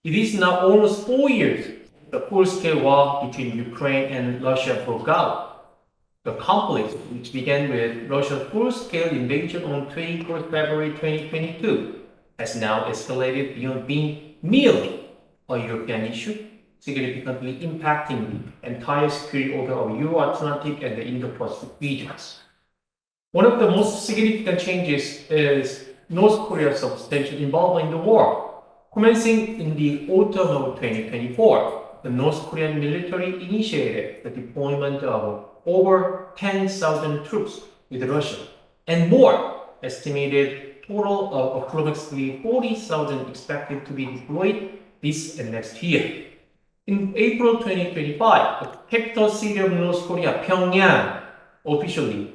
It is now almost 4 years the full-scale war between Ukraine and Russia broke out. The conflict, which began with Russia's full-scale invasion on 24 February 2022, has now escalated beyond being merely a European issue, significantly impacting the entire security order of Euro-Atlantic and the Indo-Pacific regions. One of the most significant changes is North Korea's substantial involvement in the war. Commencing in the autumn of 2024, the North Korean military initiated the deployment of over 10,000 troops with Russia, and more, estimated total of approximately 40,000 expected to be deployed this and next year. In April 2025, the capital city of North Korea, Pyongyang, officially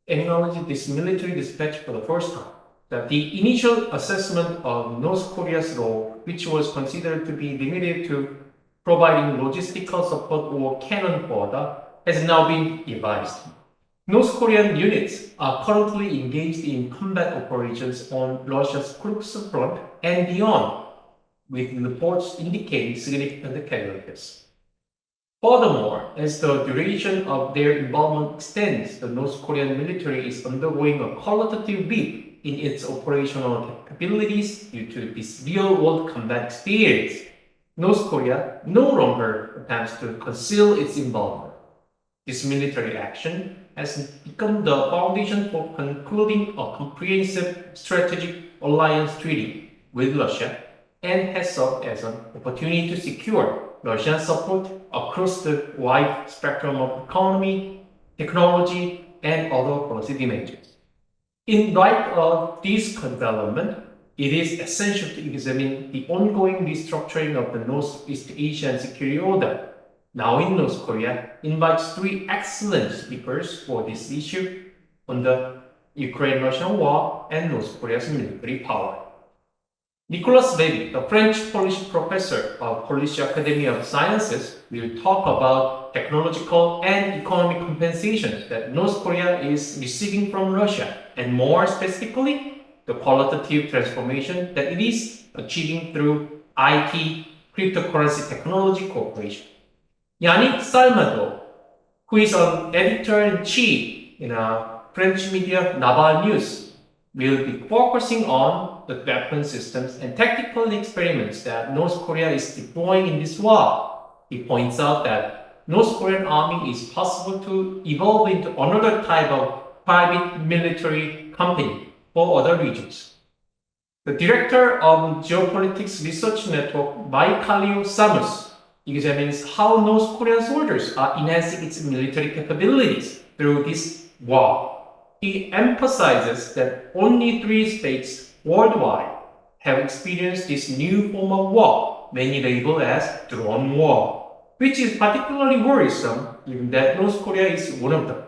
acknowledged this military dispatch for the first time. That the initial assessment of North Korea's role, which was considered to be limited to providing logistical support or cannon fodder, has now been revised. North Korean units are currently engaged in combat operations on Russia's Kursk front and beyond, with reports indicating significant casualties. Furthermore, as the duration of their involvement extends, the North Korean military is undergoing a qualitative leap in its operational capabilities due to this real-world combat experience. North Korea no longer attempts to conceal its involvement. This military action has become the foundation for concluding a comprehensive strategic alliance treaty with Russia and has served as an opportunity to secure Russian support across the wide spectrum of economy, technology, and other policy dimensions. In light of this development, it is essential to examine the ongoing restructuring of the Northeast Asian security order. Now in North Korea invites three excellent speakers for this issue on the Ukraine-Russian war and North Korea's military power. Nicolas Levi, the French-Polish professor of Polish Academy of Sciences, will talk about technological and economic compensations that North Korea is receiving from Russia, and more specifically, the qualitative transformation that it is achieving through IT, cryptocurrency technology cooperation. Yannick Smaldore, who is an editor-in-chief in a French media Naval News, will be focusing on the weapon systems and tactical experiments that North Korea is deploying in this war. He points out that North Korean army is possible to evolve into another type of private military company for other regions. The director of Geopolitics Research Network, Mykhailo Samus, examines how North Korean soldiers are enhancing its military capabilities through this war. He emphasizes that only 3 states worldwide have experienced this new form of war, many labeled as drone war, which is particularly worrisome given that North Korea is one of them.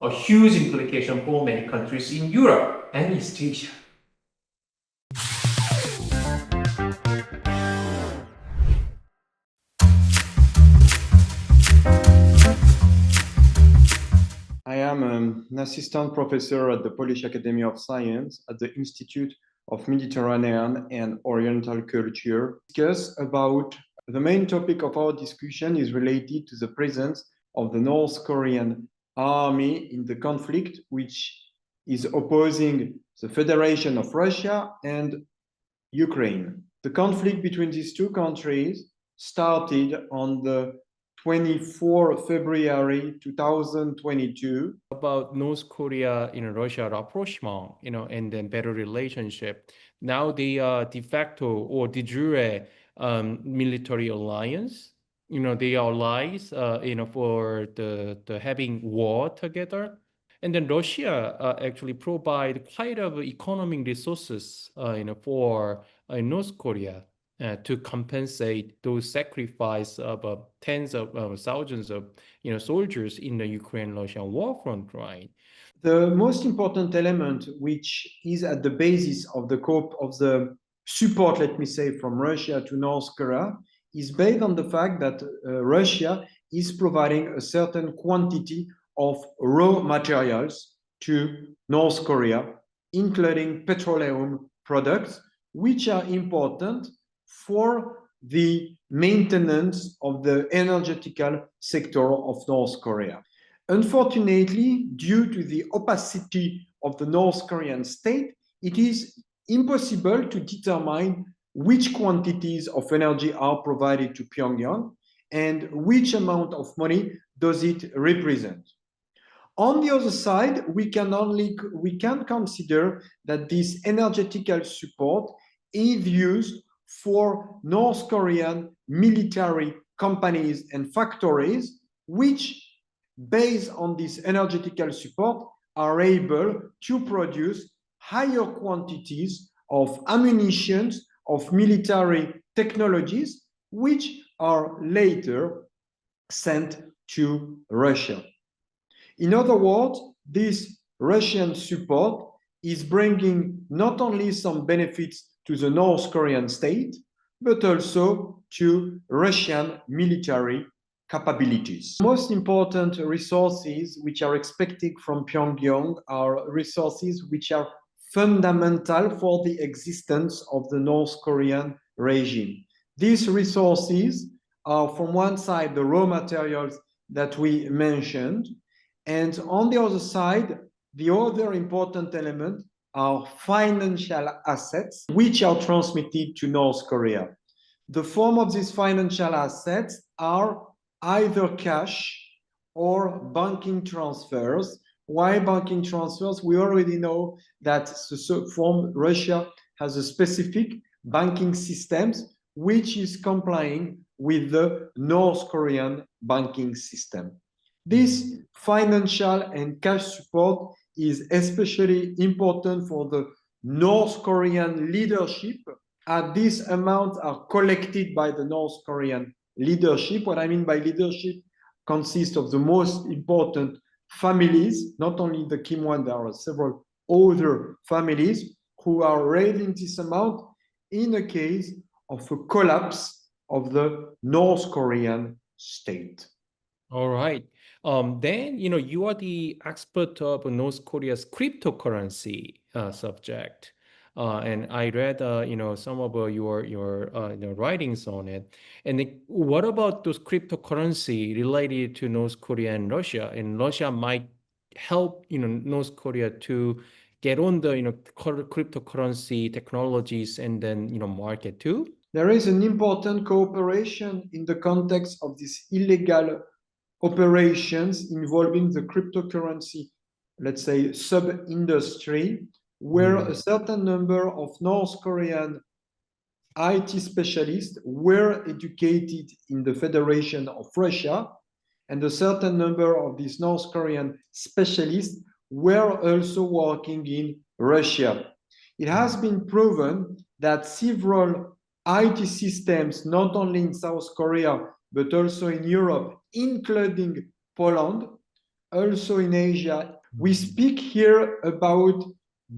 A huge implication for many countries in Europe and East Asia. I am an assistant professor at the Polish Academy of Science at the Institute of Mediterranean and Oriental Culture. Discuss about the main topic of our discussion is related to the presence of the North Korean army in the conflict, which is opposing the Federation of Russia and Ukraine. The conflict between these two countries started on the 24 February 2022. About North Korea, Russia rapprochement, and then better relationship. Now they are de facto or de jure military alliance. They are allies, for the having war together. And then Russia actually provide quite of economic resources, for North Korea. To compensate those sacrifice of tens of thousands of soldiers in the Ukraine-Russian war front, right? The most important element, which is at the basis of the support, let me say, from Russia to North Korea, is based on the fact that Russia is providing a certain quantity of raw materials to North Korea, including petroleum products, which are important for the maintenance of the energetical sector of North Korea. Unfortunately, due to the opacity of the North Korean state, it is impossible to determine which quantities of energy are provided to Pyongyang and which amount of money does it represent. On the other side, we can consider that this energetical support is used for North Korean military companies and factories, which, based on this energetical support, are able to produce higher quantities of ammunition, of military technologies, which are later sent to Russia. In other words, this Russian support is bringing not only some benefits to the North Korean state, but also to Russian military capabilities. Most important resources which are expected from Pyongyang are resources which are fundamental for the existence of the North Korean regime. These resources are, from one side, the raw materials that we mentioned, and on the other side, the other important element are financial assets which are transmitted to North Korea. The form of these financial assets are either cash or banking transfers. Why banking transfers? We already know that Russia has a specific banking system which is complying with the North Korean banking system. This financial and cash support is especially important for the North Korean leadership, as these amounts are collected by the North Korean leadership. What I mean by leadership consists of the most important families, not only the Kim one, there are several other families who are raising this amount in a case of a collapse of the North Korean state. All right. Then, you are the expert of North Korea's cryptocurrency subject. And I read, some of your writings on it. And what about those cryptocurrency related to North Korea and Russia? And Russia might help, North Korea to get on the, cryptocurrency technologies and then, market too? There is an important cooperation in the context of these illegal operations involving the cryptocurrency, let's say, sub-industry, where a certain number of North Korean IT specialists were educated in the Federation of Russia, and a certain number of these North Korean specialists were also working in Russia. It has been proven that several IT systems, not only in South Korea, but also in Europe, including Poland, also in Asia. We speak here about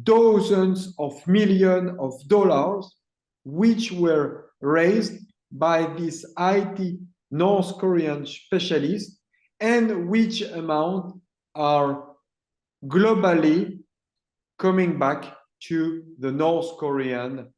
dozens of millions of dollars which were raised by these IT North Korean specialists, and which amount are globally coming back to the North Korean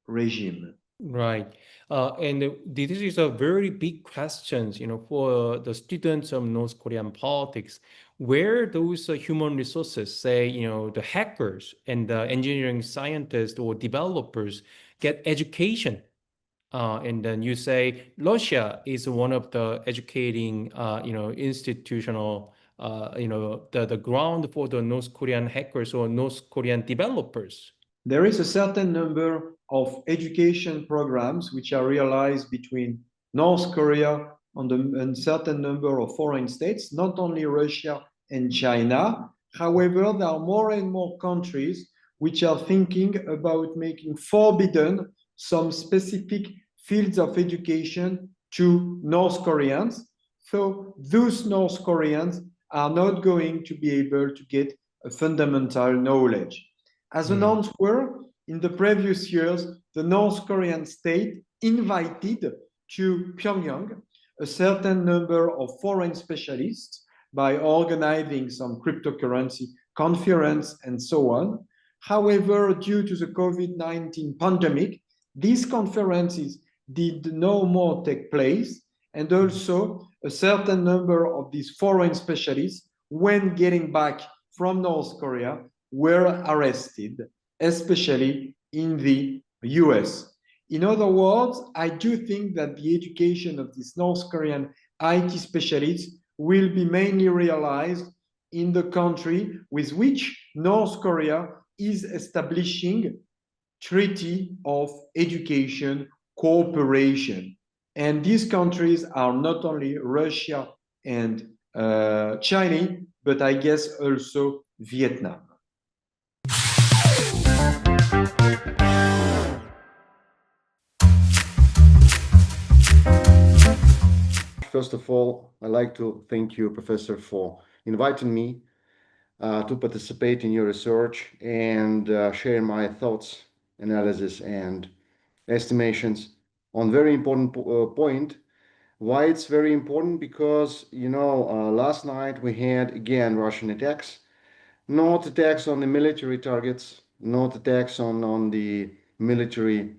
regime. Right. And this is a very big question, for the students of North Korean politics, where those human resources, say, the hackers and the engineering scientists or developers get education. And then you say Russia is one of the educating, institutional, the ground for the North Korean hackers or North Korean developers. There is a certain number of education programs which are realized between North Korea and a certain number of foreign states, not only Russia and China. However, there are more and more countries which are thinking about making forbidden some specific fields of education to North Koreans. So those North Koreans are not going to be able to get a fundamental knowledge. As an answer, in the previous years, the North Korean state invited to Pyongyang a certain number of foreign specialists by organizing some cryptocurrency conference and so on. However, due to the COVID-19 pandemic, these conferences did no more take place, and also a certain number of these foreign specialists, when getting back from North Korea, were arrested, especially in the US. In other words, I do think that the education of these North Korean IT specialists will be mainly realized in the country with which North Korea is establishing treaty of education cooperation. And these countries are not only Russia and China, but I guess also Vietnam. First of all, I'd like to thank you, Professor, for inviting me to participate in your research and share my thoughts, analysis, and estimations on very important point. Why it's very important? Because, last night we had, again, Russian attacks, not attacks on the military targets, not attacks on the military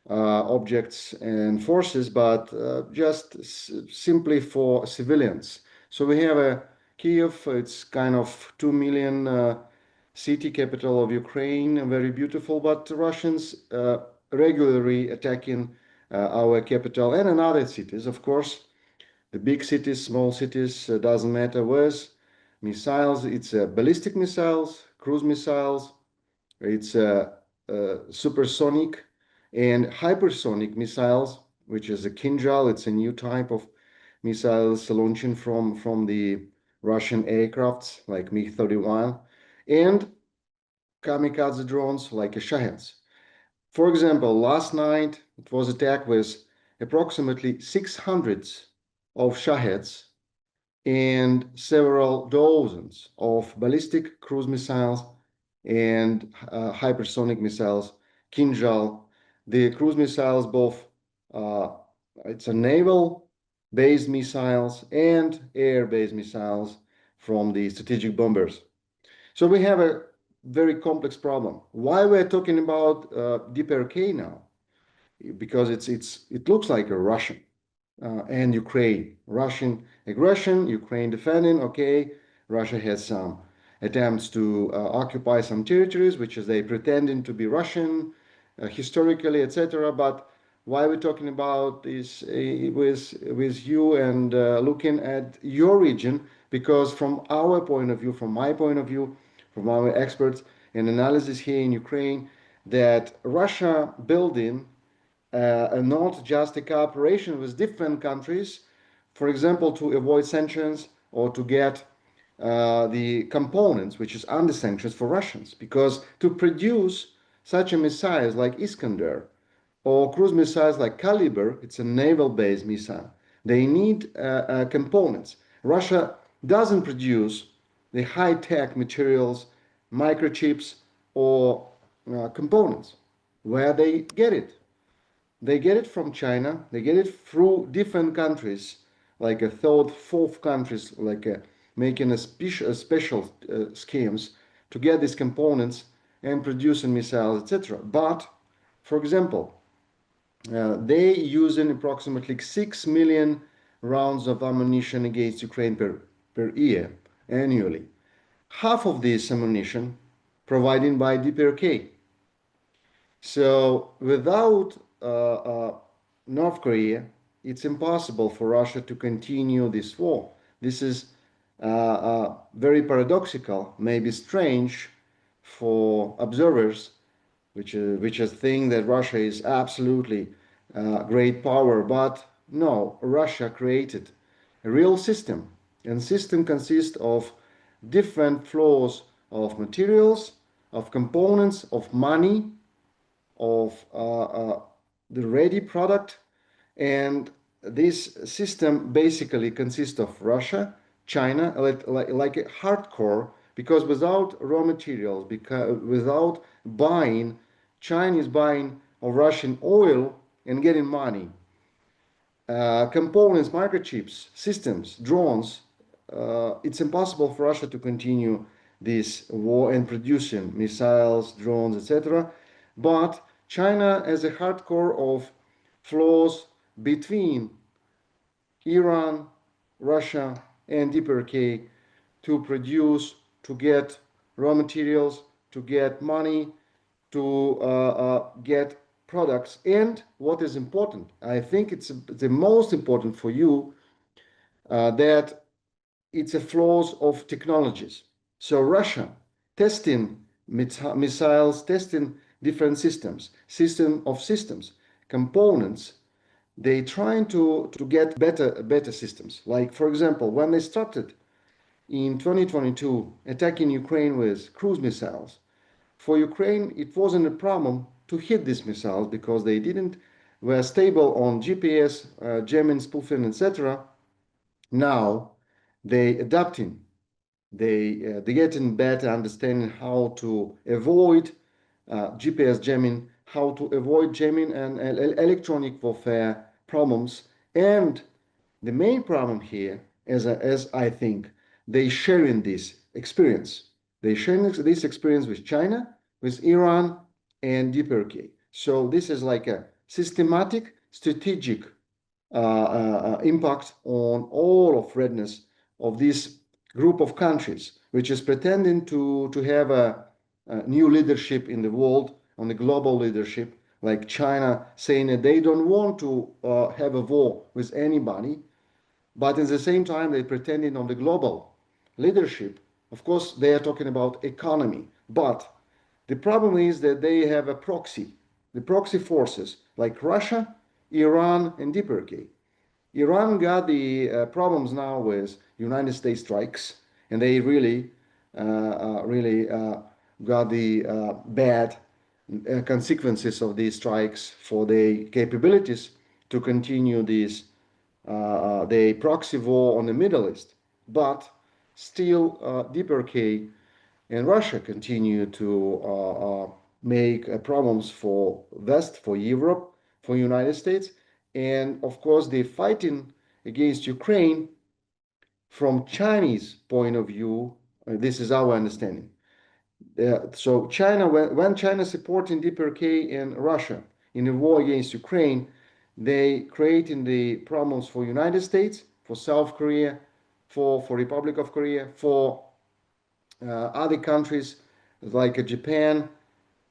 objects and forces, but just simply for civilians. So we have a Kiev, it's kind of 2 million city capital of Ukraine, very beautiful, but Russians regularly attacking our capital and in other cities, of course, the big cities, small cities, doesn't matter where's missiles, it's ballistic missiles, cruise missiles, it's supersonic and hypersonic missiles, which is a Kinjal. It's a new type of missiles launching from the Russian aircrafts like MiG-31 and kamikaze drones like Shaheds. For example, last night it was attacked with approximately 600 of Shaheds and several dozens of ballistic cruise missiles and hypersonic missiles, Kinjal. The cruise missiles, both it's a naval-based missiles and air-based missiles from the strategic bombers. So we have a very complex problem. Why we're talking about DPRK now? Because it looks like a Russian and Ukraine. Russian aggression, Ukraine defending, okay. Russia has some attempts to occupy some territories, which is they pretending to be Russian, historically, etc. But why we're talking about this with you and looking at your region, because from our point of view, from my point of view, from our experts and analysis here in Ukraine, that Russia building not just a cooperation with different countries, for example, to avoid sanctions or to get the components which is under sanctions for Russians, because to produce such a missiles like Iskander or cruise missiles like Kaliber, it's a naval-based missile. They need components. Russia doesn't produce the high-tech materials, microchips, or components. Where they get it? They get it from China. They get it through different countries, like a third, fourth countries, like making a special schemes to get these components and producing missiles, etc. But, for example, they using approximately 6 million rounds of ammunition against Ukraine per year, annually. Half of this ammunition provided by DPRK. So without North Korea, it's impossible for Russia to continue this war. This is very paradoxical, maybe strange for observers, which is think that Russia is absolutely great power. But no, Russia created a real system, and system consists of different flows of materials, of components, of money, of the ready product. And this system basically consists of Russia, China, like a hardcore, because without raw materials, without buying, China is buying of Russian oil and getting money. Components, microchips, systems, drones, it's impossible for Russia to continue this war and producing missiles, drones, etc. But China has a hardcore of flaws between Iran, Russia, and DPRK to produce, to get raw materials, to get money, to get products. And what is important, I think it's the most important for you, that it's a flaws of technologies. So Russia testing missiles, testing different systems, components, they trying to get better systems. Like, for example, when they started in 2022 attacking Ukraine with cruise missiles, for Ukraine, it wasn't a problem to hit these missiles because they were stable on GPS, jamming, spoofing, etc. Now they adapting, they getting better understanding how to avoid GPS jamming, how to avoid jamming and electronic warfare problems. And the main problem here, as I think, they sharing this experience. They sharing this experience with China, with Iran, and DPRK. So this is like a systematic, strategic impact on all of readiness of this group of countries, which is pretending to have a new leadership in the world, on the global leadership, like China saying that they don't want to have a war with anybody, but at the same time they're pretending on the global leadership. Of course, they are talking about economy, but the problem is that they have a proxy, the proxy forces like Russia, Iran, and DPRK. Iran got the problems now with United States strikes, and they really got the bad consequences of these strikes for their capabilities to continue this the proxy war on the Middle East. But still, DPRK and Russia continue to make problems for West, for Europe, for United States, and of course they're fighting against Ukraine from Chinese point of view. This is our understanding. So China, when China supporting DPRK and Russia in the war against Ukraine, they creating the problems for United States, for South Korea, for Republic of Korea, for other countries like Japan,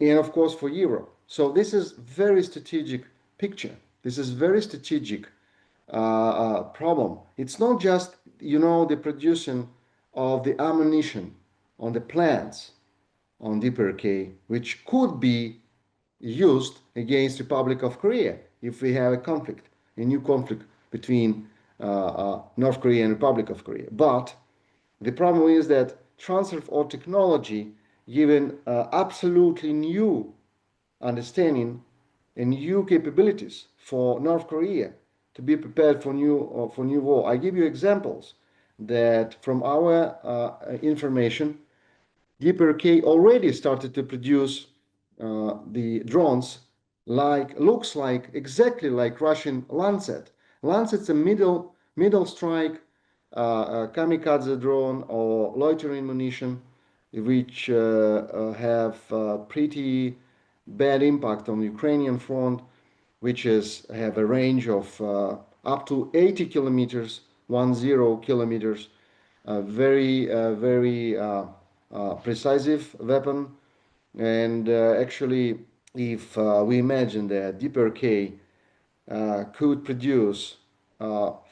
and of course for Europe. So this is very strategic picture. This is very strategic problem. It's not just, the producing of the ammunition on the plants on DPRK, which could be used against Republic of Korea if we have a new conflict between North Korea and Republic of Korea. But the problem is that transfer of technology given absolutely new understanding and new capabilities for North Korea to be prepared for new war. I give you examples that from our information, DPRK already started to produce the drones looks like exactly like Russian Lancet. Lancet's a middle strike kamikaze drone or loitering munition, which have pretty bad impact on the Ukrainian front, which have a range of up to 80 kilometers, 10 kilometers, very precise weapon. And actually, if we imagine that DPRK could produce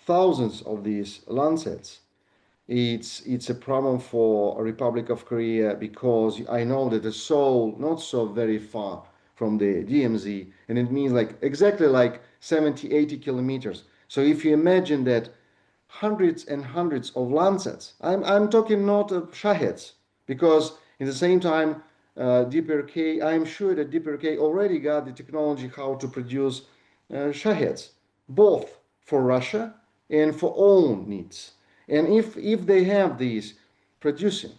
thousands of these Lancets, it's a problem for Republic of Korea, because I know that the Seoul not so very far from the DMZ, and it means exactly 70-80 kilometers. So if you imagine that hundreds and hundreds of Lancets, I'm talking not of Shaheds, because in the same time DPRK, I'm sure that DPRK already got the technology how to produce Shaheds, both for Russia and for own needs. And if they have these producing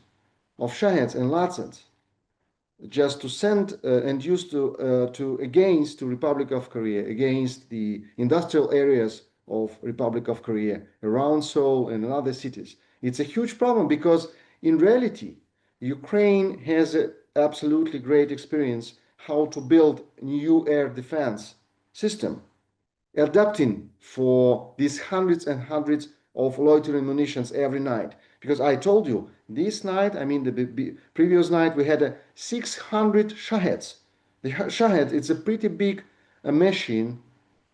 of Shaheds and Lancets just to send and use to against the Republic of Korea, against the industrial areas of Republic of Korea around Seoul and other cities, it's a huge problem, because in reality Ukraine has an absolutely great experience how to build new air defense system, adapting for these hundreds and hundreds of loitering munitions every night. Because I told you, this night, I mean the previous night, we had 600 Shaheds. The Shahed, it's a pretty big machine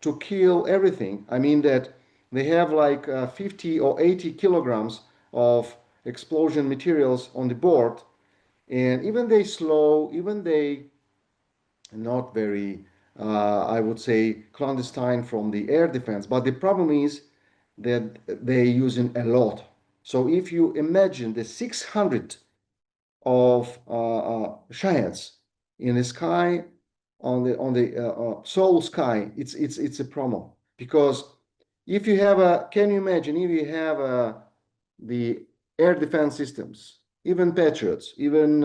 to kill everything. I mean that they have like 50 or 80 kilograms of explosion materials on the board, and even they slow, even they not very, I would say, clandestine from the air defense. But the problem is that they're using a lot. So if you imagine the 600 of Shaheds in the sky, on the Seoul sky, it's a problem. Because if you have can you imagine if you have the air defense systems, even Patriots, even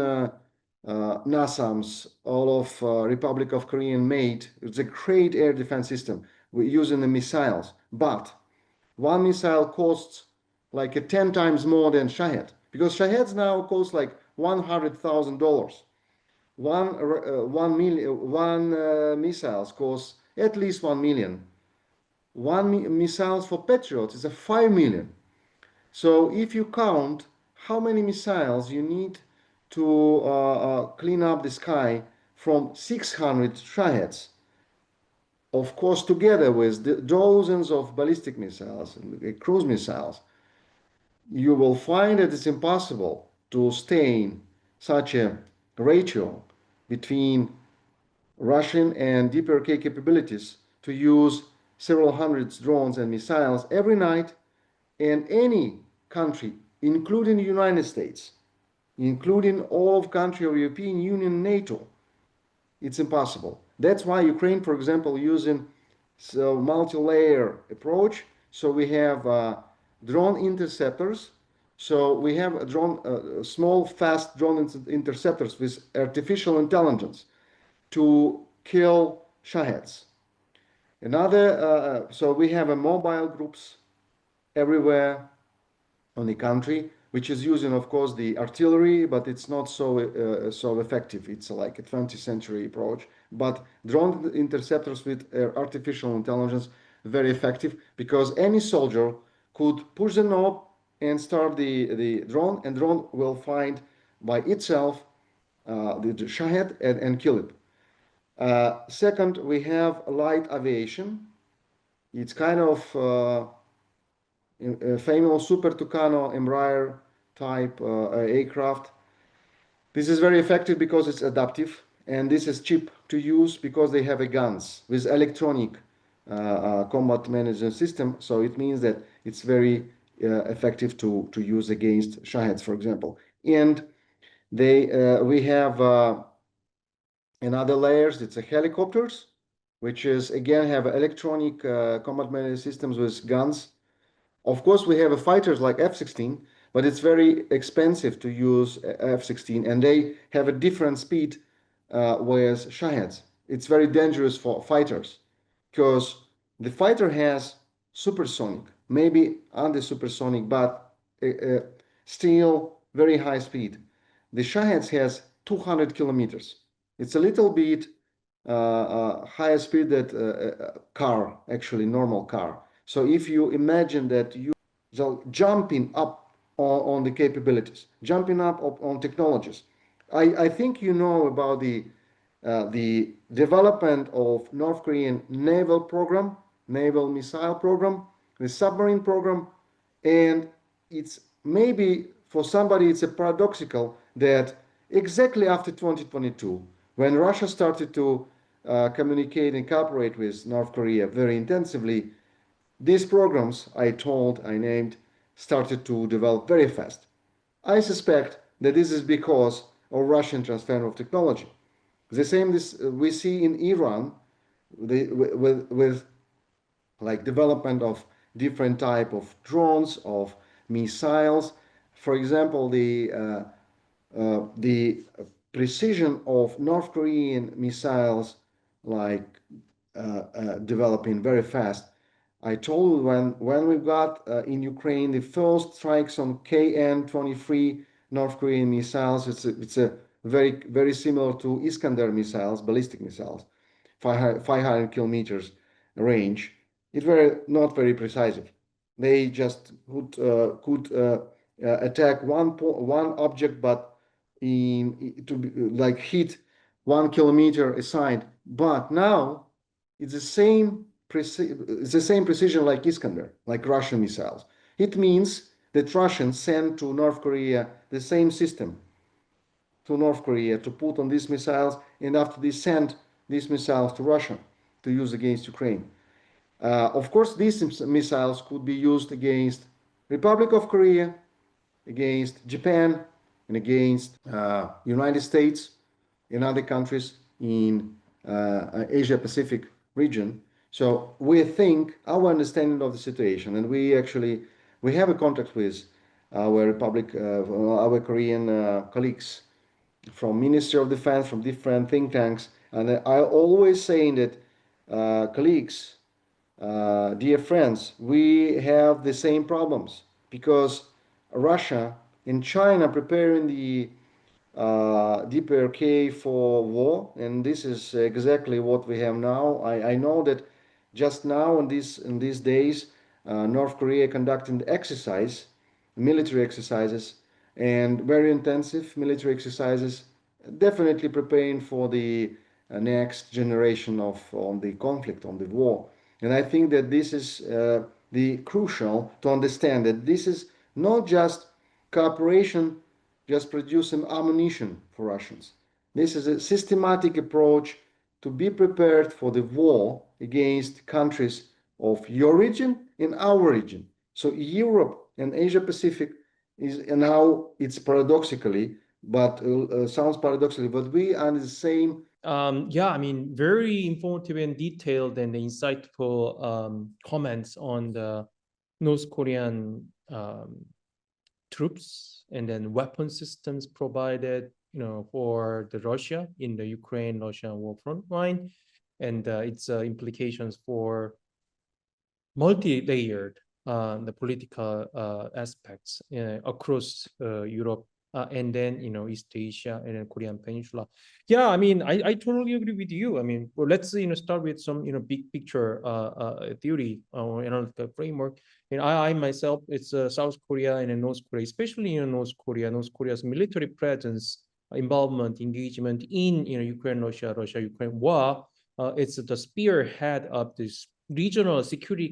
NASAMS, all of Republic of Korean made, it's a great air defense system. We're using the missiles, but one missile costs like 10 times more than Shahed, because Shaheds now cost like $100,000. One missiles costs at least 1 million. One missiles for Patriots is a 5 million. So if you count how many missiles you need to clean up the sky from 600 Shaheds, of course, together with the dozens of ballistic missiles and cruise missiles, you will find that it's impossible to sustain such a ratio between Russian and DPRK capabilities to use several hundreds drones and missiles every night, and any country, including the United States, including all of countries of European Union, NATO, it's impossible. That's why Ukraine, for example, using a multi-layer approach. So we have drone interceptors. So we have a drone, small, fast drone interceptors with artificial intelligence to kill Shaheds. Another, so we have a mobile groups everywhere on the country, which is using, of course, the artillery, but it's not so so effective. It's like a 20th century approach. But drone interceptors with artificial intelligence, very effective, because any soldier could push the knob and start the drone, and drone will find by itself the Shahed and kill it. Second, we have light aviation. It's kind of famous Super Tucano Embraer type aircraft. This is very effective because it's adaptive, and this is cheap to use because they have guns with electronic combat management system. So it means that it's very effective to use against Shaheds, for example. And we have another layers. It's a helicopters, which is again have electronic combat management systems with guns. Of course, we have fighters like F-16, but it's very expensive to use F-16, and they have a different speed with Shaheds. It's very dangerous for fighters because the fighter has supersonic, maybe under supersonic, but still very high speed. The Shaheds has 200 kilometers. It's a little bit higher speed than a car, actually normal car. So if you imagine that you are jumping up on the capabilities, jumping up on technologies, I think you know about the development of North Korean naval program, naval missile program, the submarine program, and it's maybe for somebody it's a paradoxical that exactly after 2022, when Russia started to communicate and cooperate with North Korea very intensively, these programs I named, started to develop very fast. I suspect that this is because of Russian transfer of technology. The same we see in Iran with like development of different type of drones, of missiles. For example, the precision of North Korean missiles like developing very fast. I told you when we got in Ukraine the first strikes on KN-23 North Korean missiles, it's a very similar to Iskander missiles, ballistic missiles, 500 kilometers range. It were not very precise. They just could attack one object, but like hit 1 kilometer aside. But now it's the same precision like Iskander, like Russian missiles. It means that Russians send to North Korea the same system to North Korea to put on these missiles, and after they send these missiles to Russia to use against Ukraine. Of course, these missiles could be used against Republic of Korea, against Japan, and against United States and other countries in Asia Pacific region. So we think our understanding of the situation, and we have a contact with our our Korean colleagues from Ministry of Defense, from different think tanks, and I always saying that colleagues, dear friends, we have the same problems because Russia and China preparing the DPRK for war, and this is exactly what we have now. I know that just now in these days, North Korea conducting exercise, military exercises, and very intensive military exercises, definitely preparing for the next generation of the conflict, on the war. And I think that this is the crucial to understand that this is not just cooperation, just producing ammunition for Russians. This is a systematic approach to be prepared for the war against countries of your region and our region. So Europe and Asia Pacific is, and now it's paradoxically, but sounds paradoxically, but we are the same. Yeah, I mean, very informative and detailed and insightful comments on the North Korean troops and then weapon systems provided, for the Russia in the Ukraine-Russia war front line, and its implications for multi-layered the political aspects across Europe and then East Asia and then Korean Peninsula. Yeah, I mean, I totally agree with you. I mean, well, let's start with some big picture theory or analytical framework. And I myself, it's South Korea and North Korea, especially North Korea. North Korea's military presence, involvement, engagement in Ukraine, Russia-Ukraine war. It's the spearhead of this regional security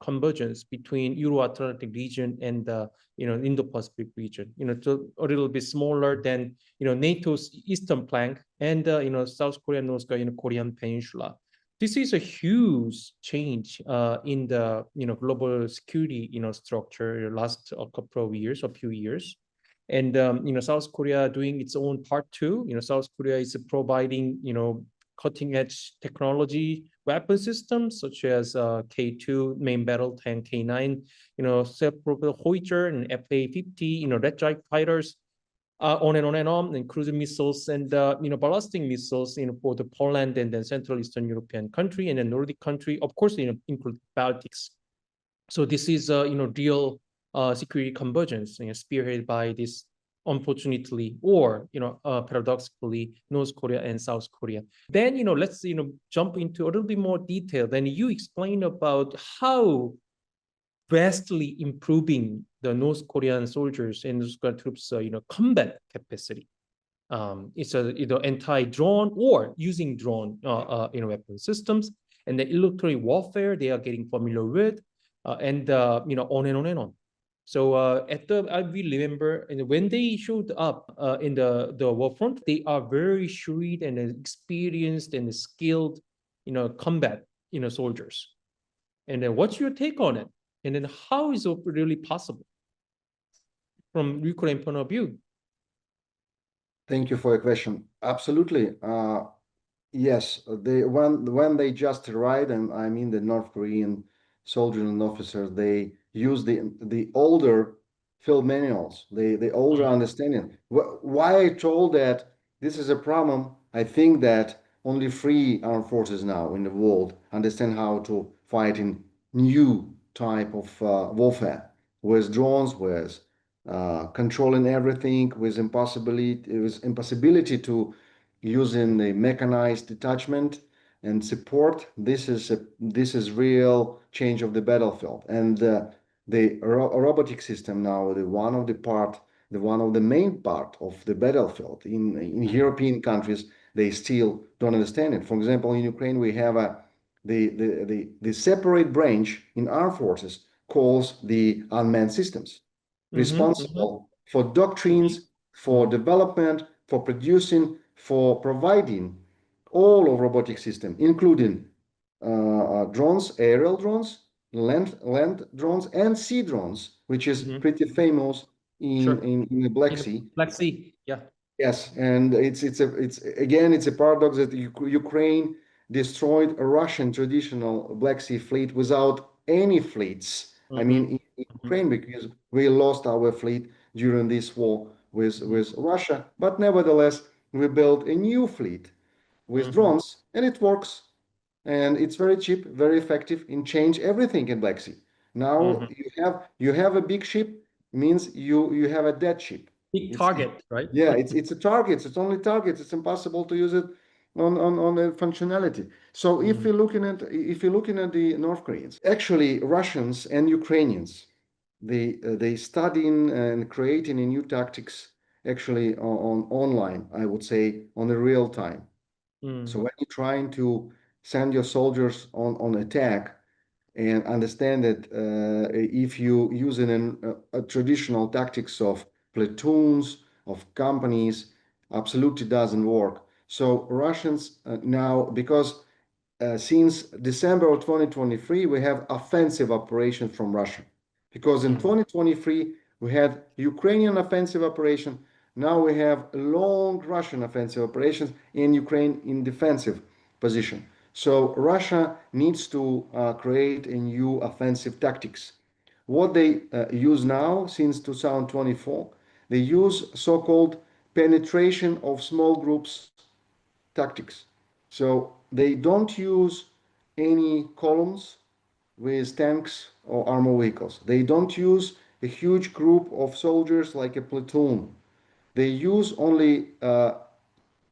convergence between Euro-Atlantic region and the Indo-Pacific region. So a little bit smaller than NATO's eastern flank and South Korea, North Korea, Korean Peninsula. This is a huge change in the global security structure last a few years. And South Korea doing its own part too. South Korea is providing cutting-edge technology weapon systems such as K2 main battle tank, K9, self-propelled Howitzer and FA-50, Red Strike fighters, on and on, and cruise missiles and ballistic missiles, for the Poland and then Central Eastern European country and then Nordic country, of course, include Baltics. So this is real security convergence, spearheaded by this, unfortunately, or paradoxically, North Korea and South Korea. Then let's jump into a little bit more detail. Then you explain about how vastly improving the North Korean soldiers and North Korean troops combat capacity. It's either anti-drone or using drone weapon systems, and the electronic warfare they are getting familiar with, and on and on and on. So I remember, and when they showed up in the war front, they are very shrewd and experienced and skilled, combat, soldiers. And then what's your take on it? And then how is it really possible from Ukraine point of view? Thank you for your question. Absolutely. Yes, when they just arrived, and I mean the North Korean soldiers and officers, they use the older field manuals, the older understanding. Why I told that this is a problem, I think that only 3 armed forces now in the world understand how to fight in new type of warfare, with drones, with controlling everything with impossibility to using the mechanized detachment and support. This is real change of the battlefield, and the robotic system now, one of the main part of the battlefield in European countries. They still don't understand it. For example, in Ukraine, we have the separate branch in our forces calls the unmanned systems, responsible for doctrines, for development, for producing, for providing all of robotic system, including drones, aerial drones, land drones, and sea drones, which is pretty famous in the Black Sea. Black Sea, yeah. Yes, and it's a paradox that Ukraine destroyed a Russian traditional Black Sea fleet without any fleets. I mean, in Ukraine, because we lost our fleet during this war with Russia, but nevertheless, we built a new fleet with drones, and it works, and it's very cheap, very effective, and change everything in Black Sea. Now you have a big ship, means you have a dead ship. Big target, right? Yeah, it's a target. It's only targets. It's impossible to use it on the functionality. So if you're looking at the North Koreans, actually Russians and Ukrainians, they studying and creating a new tactics actually on online. I would say on the real time. So when you're trying to send your soldiers on attack, and understand that if you using a traditional tactics of platoons, of companies, absolutely doesn't work. So Russians now, because since December of 2023, we have offensive operations from Russia. Because in 2023, we had Ukrainian offensive operation. Now we have long Russian offensive operations in Ukraine in defensive position. So Russia needs to create a new offensive tactics. What they use now since 2024, they use so-called penetration of small groups tactics. So they don't use any columns with tanks or armored vehicles. They don't use a huge group of soldiers like a platoon. They use only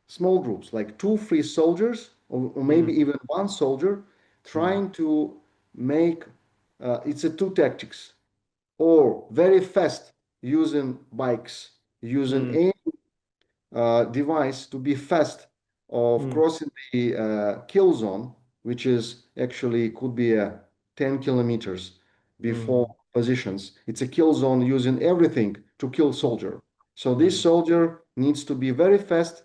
small groups, like 2-3 soldiers, or maybe even one soldier, trying to make it's a two tactics, or very fast using bikes, using any device to be fast of crossing the kill zone, which is actually could be 10 kilometers before positions. It's a kill zone using everything to kill soldier. So this soldier needs to be very fast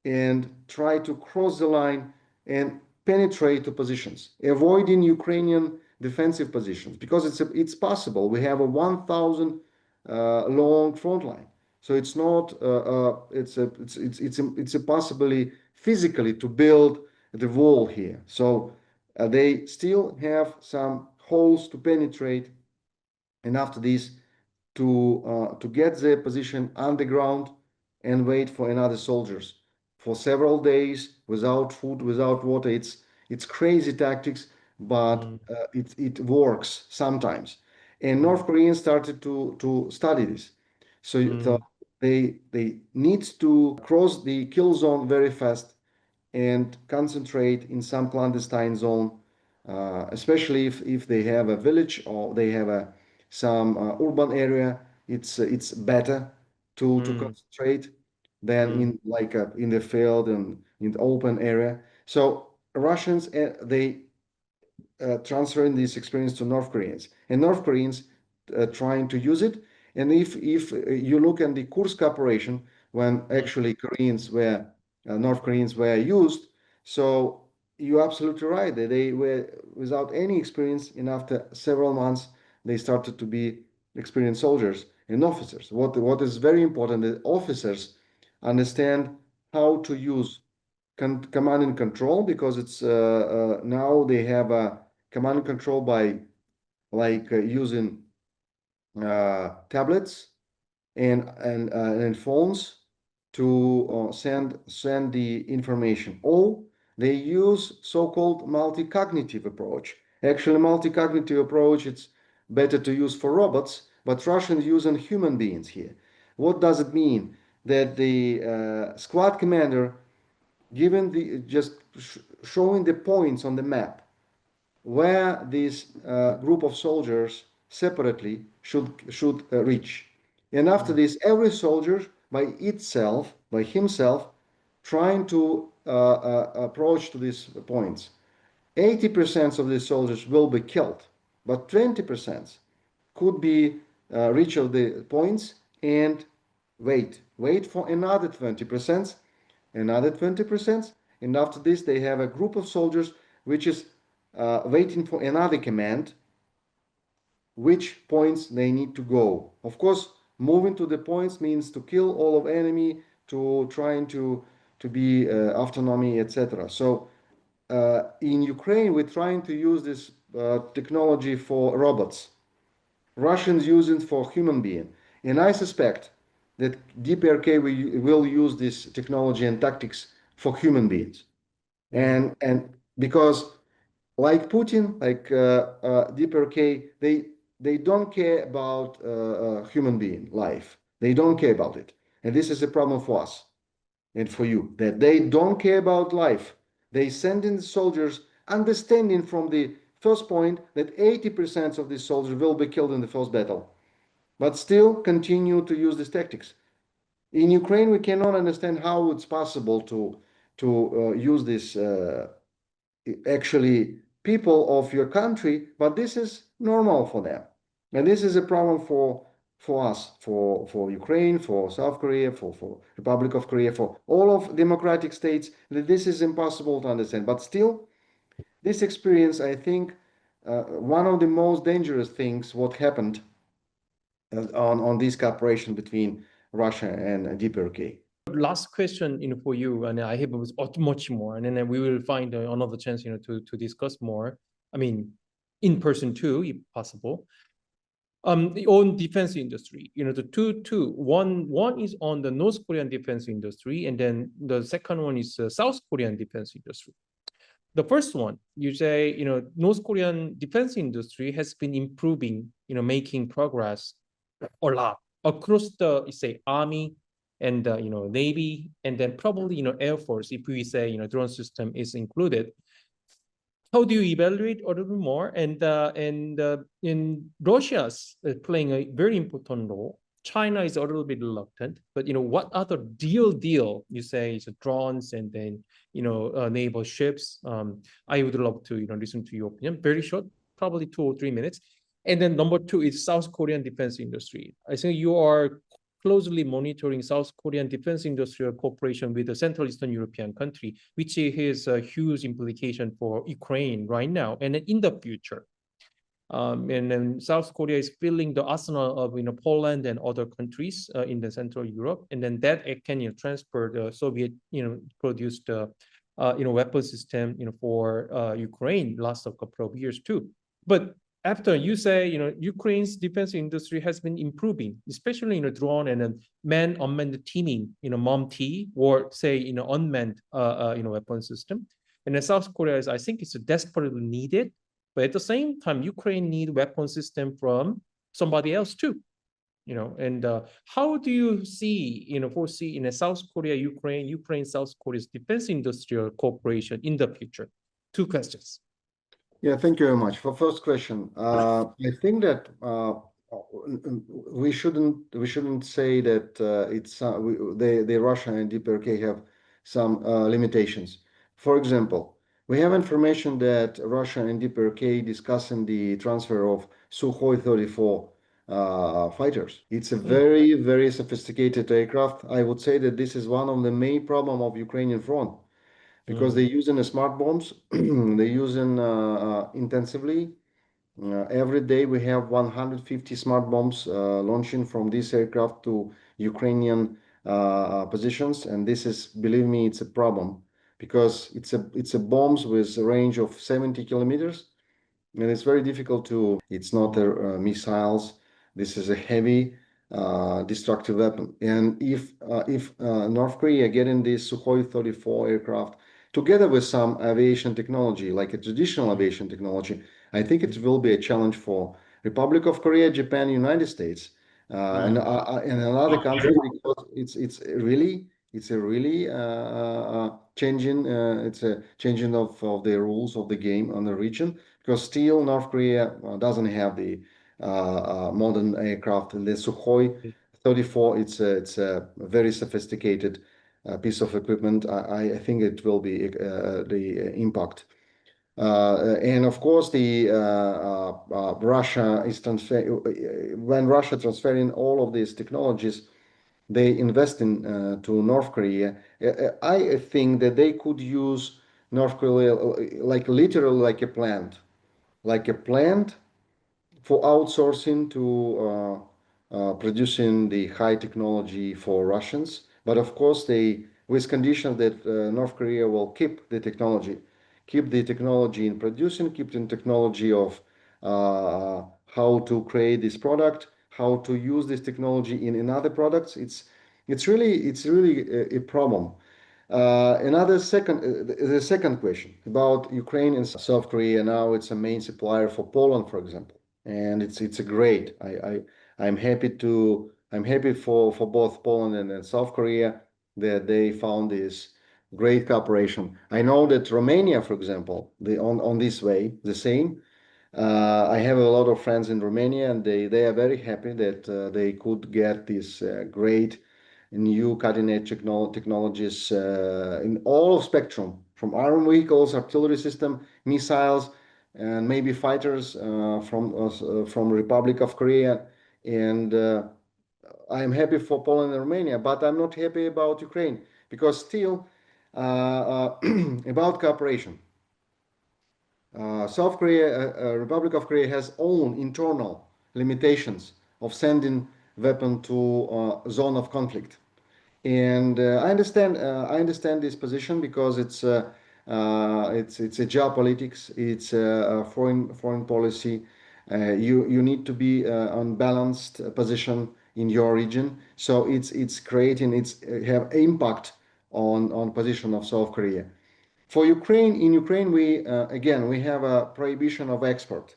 and try to cross the line and penetrate to positions, avoiding Ukrainian defensive positions, because it's possible. We have a 1,000 long front line, so it's not it's a possibly physically to build the wall here. So they still have some holes to penetrate, and after this to get the position underground and wait for another soldiers for several days without food, without water. It's crazy tactics, but it works sometimes. And North Koreans started to study this. So they need to cross the kill zone very fast and concentrate in some clandestine zone, especially if they have a village or they have some urban area. It's better to concentrate than in like in the field and in the open area. So Russians they transferring this experience to North Koreans, and North Koreans trying to use it. And if you look at the Kursk operation, when actually North Koreans were used, so you're absolutely right. They were without any experience, and after several months, they started to be experienced soldiers and officers. What is very important, the officers understand how to use command and control, because it's now they have a command and control by using tablets and phones to send the information. Or they use so-called multi-cognitive approach. Actually, multi-cognitive approach, it's better to use for robots, but Russians using human beings here. What does it mean? That the squad commander, given the showing the points on the map where this group of soldiers separately should reach, and after this, every soldier by himself, trying to approach to these points. 80% of these soldiers will be killed, but 20% could be reach of the points and wait for another 20%, and after this they have a group of soldiers which is waiting for another command, which points they need to go. Of course, moving to the points means to kill all of enemy, to trying to be autonomy, etc. So in Ukraine, we're trying to use this technology for robots. Russians use it for human being. And I suspect that DPRK will use this technology and tactics for human beings. And because like Putin, like DPRK, they don't care about human being life. They don't care about it. And this is a problem for us and for you, that they don't care about life. They send in the soldiers understanding from the first point that 80% of these soldiers will be killed in the first battle, but still continue to use these tactics. In Ukraine, we cannot understand how it's possible to use this actually people of your country, but this is normal for them. And this is a problem for us, for Ukraine, for South Korea, for Republic of Korea, for all of democratic states, that this is impossible to understand. But still, this experience, I think, one of the most dangerous things what happened on this cooperation between Russia and DPRK. Last question, for you, and I have much more, and then we will find another chance, to discuss more. I mean, in person too, if possible. On defense industry, the one is on the North Korean defense industry, and then the second one is South Korean defense industry. The first one, you say, North Korean defense industry has been improving, making progress a lot across the, say, army and Navy, and then probably Air Force, if we say drone system is included. How do you evaluate a little bit more? And in Russia's playing a very important role. China is a little bit reluctant, but what other deal you say is drones and then naval ships? I would love to listen to your opinion. Very short, probably 2 or 3 minutes. And then number 2 is South Korean defense industry. I think you are closely monitoring South Korean defense industrial cooperation with the Central Eastern European country, which has a huge implication for Ukraine right now and in the future. And then South Korea is filling the arsenal of Poland and other countries in the Central Europe, and then that it can transfer the Soviet produced weapon system for Ukraine last a couple of years too. But after you say Ukraine's defense industry has been improving, especially drone and unmanned teaming, MOM-T, or say unmanned weapon system, and then South Korea is, I think, it's desperately needed. But at the same time, Ukraine need weapon system from somebody else too, And how do you foresee in a South Korea, Ukraine, South Korea's defense industrial cooperation in the future? 2 questions. Yeah, thank you very much. For first question, I think that we shouldn't say that it's the Russia and DPRK have some limitations. For example, we have information that Russia and DPRK discussing the transfer of Sukhoi 34 fighters. It's a very, very sophisticated aircraft. I would say that this is one of the main problem of Ukrainian front, because they're using smart bombs. They're using intensively. Every day we have 150 smart bombs launching from this aircraft to Ukrainian positions, and this is, believe me, it's a problem, because it's a bombs with a range of 70 kilometers, and it's very difficult to. It's not missiles. This is a heavy destructive weapon, and if North Korea getting this Sukhoi 34 aircraft together with some aviation technology, like a traditional aviation technology, I think it will be a challenge for Republic of Korea, Japan, United States, and another country, because it's a really changing it's a changing of the rules of the game on the region, because still North Korea doesn't have the modern aircraft. The Sukhoi 34, it's a very sophisticated piece of equipment. I think it will be the impact. And of course, the Russia is when Russia transferring all of these technologies, they invest in to North Korea. I think that they could use North Korea like literally like a plant for outsourcing to producing the high technology for Russians. But of course, they with condition that North Korea will keep the technology in producing, keep the technology of how to create this product, how to use this technology in other products. It's really a problem. The second question about Ukraine and South Korea. Now it's a main supplier for Poland, for example, and it's a great. I'm happy for both Poland and South Korea that they found this great cooperation. I know that Romania, for example, on this way the same. I have a lot of friends in Romania, and they are very happy that they could get this great new cutting-edge technologies in all of spectrum, from armed vehicles, artillery system, missiles, and maybe fighters from Republic of Korea. And I'm happy for Poland and Romania, but I'm not happy about Ukraine, because still about cooperation. South Korea, Republic of Korea has own internal limitations of sending weapon to zone of conflict, and I understand this position, because it's a geopolitics, it's a foreign policy. You need to be on balanced position in your region, so it's creating have impact on position of South Korea. For Ukraine, in Ukraine, we have a prohibition of export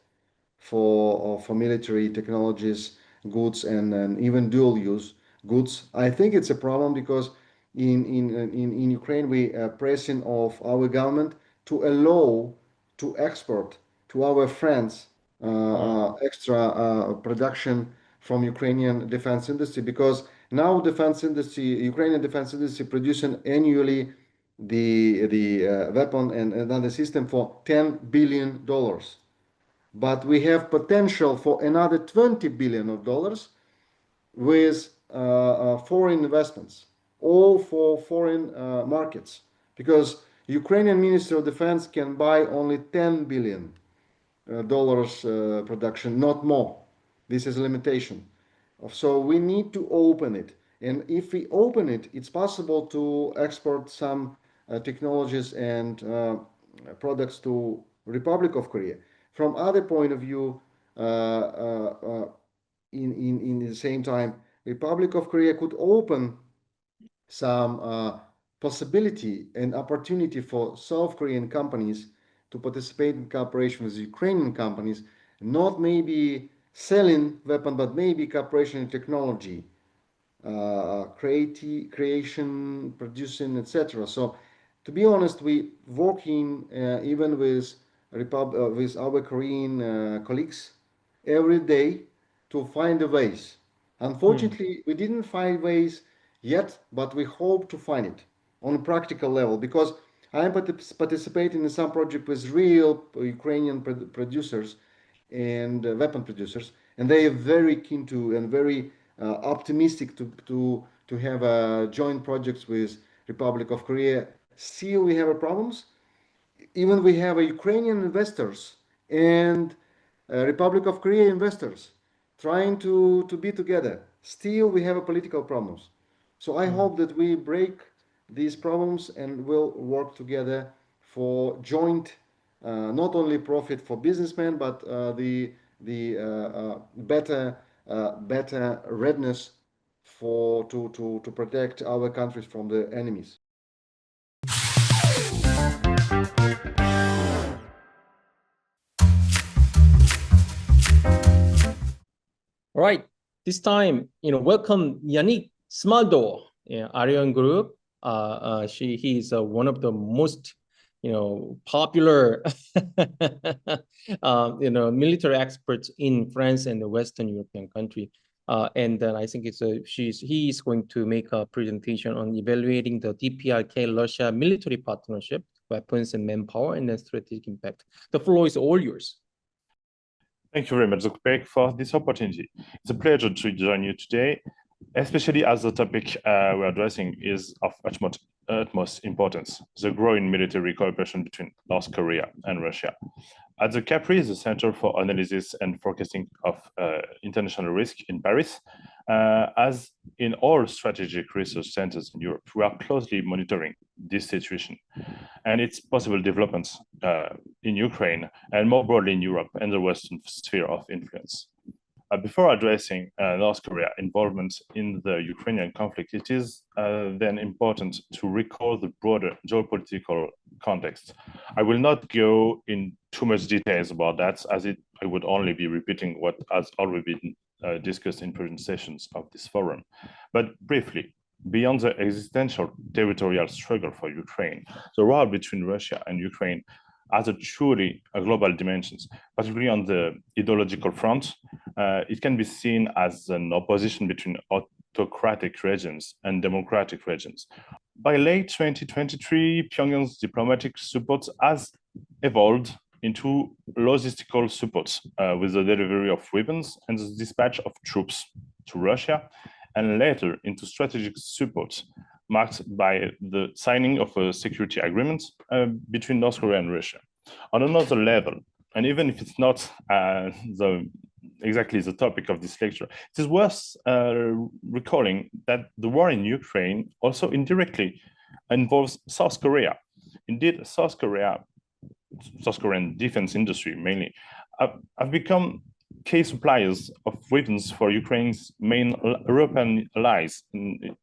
for military technologies, goods, and even dual use goods. I think it's a problem, because in Ukraine we are pressing of our government to allow to export to our friends extra production from Ukrainian defense industry, because now Ukrainian defense industry producing annually the weapon and another system for $10 billion, but we have potential for another $20 billion with foreign investments, all for foreign markets, because Ukrainian Ministry of Defense can buy only $10 billion production, not more. This is a limitation. So we need to open it, and if we open it, it's possible to export some technologies and products to Republic of Korea. From other point of view, in the same time, Republic of Korea could open some possibility and opportunity for South Korean companies to participate in cooperation with Ukrainian companies, not maybe selling weapon, but maybe cooperation in technology, creation, producing, etc. So, to be honest, we working even with our Korean colleagues every day to find the ways. Unfortunately, we didn't find ways yet, but we hope to find it on a practical level, because I am participating in some project with real Ukrainian producers and weapon producers, and they are very keen to and very optimistic to have joint projects with Republic of Korea. Still, we have problems. Even we have Ukrainian investors and Republic of Korea investors trying to be together. Still, we have political problems. So I hope that we break these problems and will work together for joint, not only profit for businessmen, but the better readiness to protect our countries from the enemies. All right, this time, welcome Yannick Smaldore, Arion Group. He is one of the most, popular, military experts in France and the Western European country. And then I think he is going to make a presentation on evaluating the DPRK-Russia military partnership, weapons and manpower, and then strategic impact. The floor is all yours. Thank you very much, Dr. Peck, for this opportunity. It's a pleasure to join you today, especially as the topic we're addressing is of utmost importance, the growing military cooperation between North Korea and Russia. At the CAPRI, the Center for Analysis and Forecasting of International Risk in Paris, as in all strategic research centers in Europe, we are closely monitoring this situation and its possible developments in Ukraine and more broadly in Europe and the Western sphere of influence. Before addressing North Korea's involvement in the Ukrainian conflict, it is then important to recall the broader geopolitical context. I will not go in too much details about that, as I would only be repeating what has already been discussed in previous sessions of this forum. But briefly, beyond the existential territorial struggle for Ukraine, the war between Russia and Ukraine has a truly global dimensions, particularly on the ideological front. It can be seen as an opposition between autocratic regimes and democratic regimes. By late 2023, Pyongyang's diplomatic support has evolved into logistical support with the delivery of weapons and the dispatch of troops to Russia, and later into strategic support marked by the signing of a security agreement between North Korea and Russia. On another level, and even if it's not exactly the topic of this lecture, it is worth recalling that the war in Ukraine also indirectly involves South Korea. Indeed, South Korean defense industry mainly have become key suppliers of weapons for Ukraine's main European allies in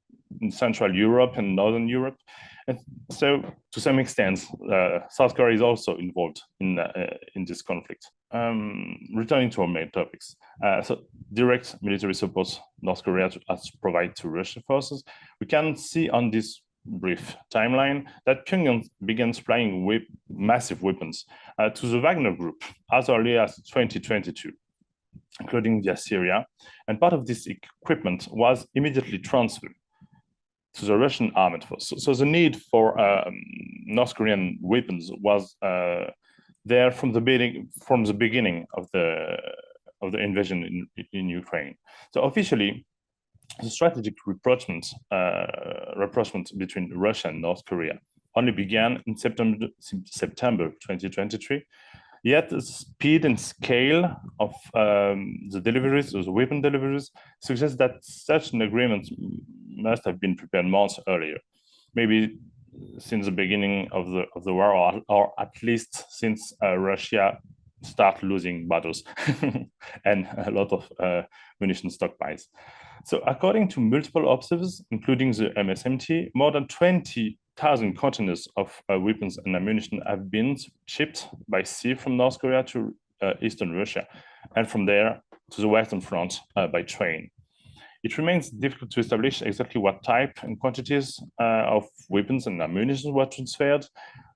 Central Europe and Northern Europe. And so, to some extent, South Korea is also involved in this conflict. Returning to our main topics, so direct military support North Korea has to provide to Russian forces. We can see on this brief timeline that Pyongyang began supplying massive weapons to the Wagner Group as early as 2022, including via Syria, and part of this equipment was immediately transferred to the Russian armed force. So the need for North Korean weapons was there from the beginning of the invasion in Ukraine. So officially, the strategic rapprochement between Russia and North Korea only began in September 2023. Yet the speed and scale of the deliveries, the weapon deliveries, suggests that such an agreement must have been prepared months earlier, maybe since the beginning of the war, or at least since Russia started losing battles and a lot of munition stockpiles. So according to multiple observers, including the MSMT, more than 20,000 containers of weapons and ammunition have been shipped by sea from North Korea to eastern Russia, and from there to the Western Front by train. It remains difficult to establish exactly what type and quantities of weapons and ammunition were transferred,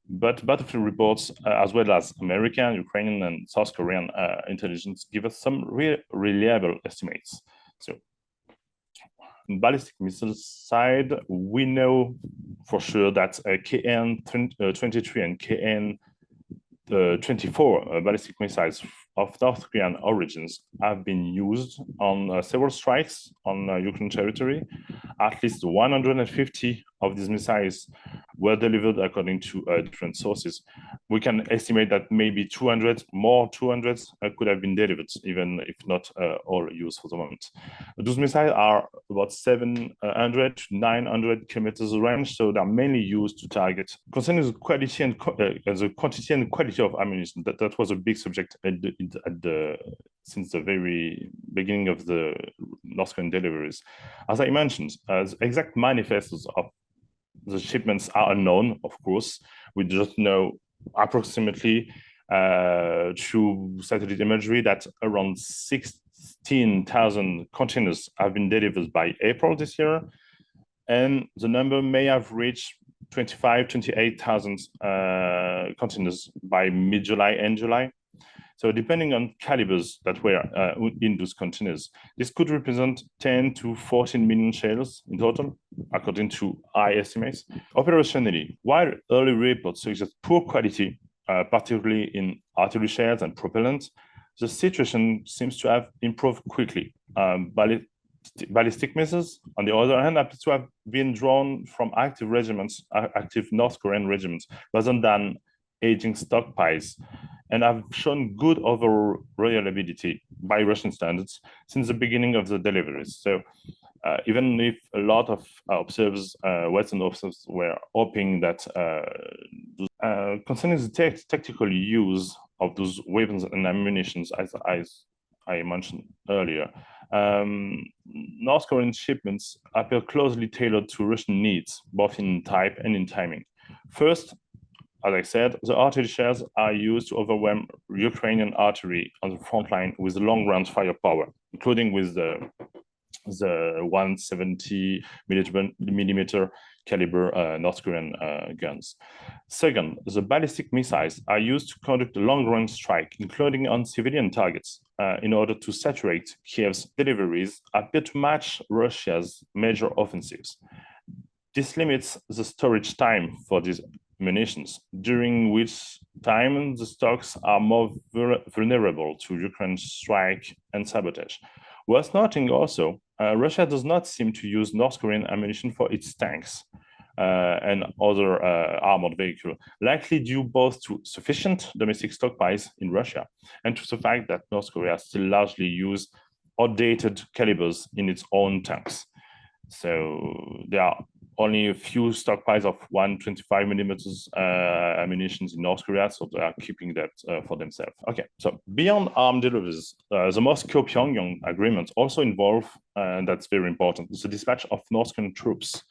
but battlefield reports, as well as American, Ukrainian, and South Korean intelligence, give us some reliable estimates. So, on ballistic missile side, we know for sure that KN-23 and KN-24 ballistic missiles of North Korean origins have been used on several strikes on Ukraine territory. At least 150 of these missiles were delivered according to different sources. We can estimate that maybe 200 could have been delivered, even if not all used for the moment. Those missiles are about 700 to 900 kilometers range, so they're mainly used to target. Concerning the quality and the quantity and quality of ammunition, that was a big subject since the very beginning of the North Korean deliveries. As I mentioned, the exact manifestos of the shipments are unknown, of course. We just know approximately through satellite imagery that around 16,000 containers have been delivered by April this year, and the number may have reached 28,000 containers by mid-July and July. So depending on calibers that were in those containers, this could represent 10 to 14 million shells in total, according to high estimates. Operationally, while early reports suggest poor quality, particularly in artillery shells and propellant, the situation seems to have improved quickly. Ballistic missiles, on the other hand, appear to have been drawn from active regiments, active North Korean regiments, rather than aging stockpiles, and have shown good overall reliability by Russian standards since the beginning of the deliveries. So even if a lot of observers, Western observers, were hoping that concerning the tactical use of those weapons and ammunition, as I mentioned earlier, North Korean shipments appear closely tailored to Russian needs, both in type and in timing. First, as I said, the artillery shells are used to overwhelm Ukrainian artillery on the front line with long-range firepower, including with the 170 millimeter caliber North Korean guns. Second, the ballistic missiles are used to conduct a long-range strike, including on civilian targets, in order to saturate Kiev's deliveries appear to match Russia's major offensives. This limits the storage time for these munitions, during which time the stocks are more vulnerable to Ukraine's strike and sabotage. Worth noting also, Russia does not seem to use North Korean ammunition for its tanks and other armored vehicles, likely due both to sufficient domestic stockpiles in Russia and to the fact that North Korea still largely uses outdated calibers in its own tanks. So there are only a few stockpiles of 125 millimeters ammunition in North Korea, so they are keeping that for themselves. Okay, so beyond armed deliveries, the Moscow-Pyongyang agreement also involve, and that's very important, the dispatch of North Korean troops,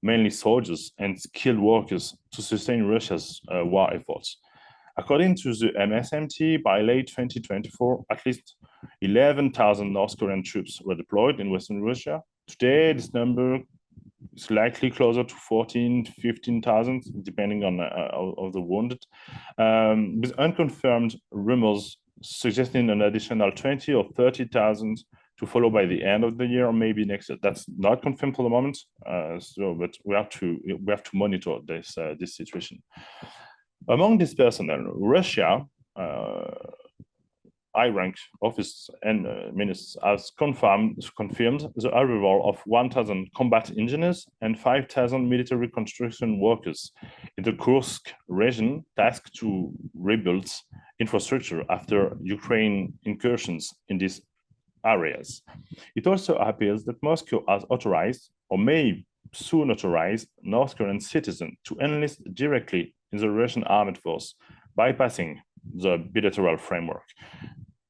mainly soldiers and skilled workers, to sustain Russia's war efforts. According to the MSMT, by late 2024, at least 11,000 North Korean troops were deployed in Western Russia. Today, this number is likely closer to 14 to 15,000, depending on of the wounded, with unconfirmed rumors suggesting an additional 20 or 30,000 to follow by the end of the year or maybe next year. That's not confirmed for the moment, but we have to monitor this situation. Among this personnel, Russia, high-ranked officers and ministers has confirmed the arrival of 1,000 combat engineers and 5,000 military construction workers in the Kursk region, tasked to rebuild infrastructure after Ukraine incursions in these areas. It also appears that Moscow has authorized, or may soon authorize, North Korean citizens to enlist directly in the Russian armed force, bypassing the bilateral framework.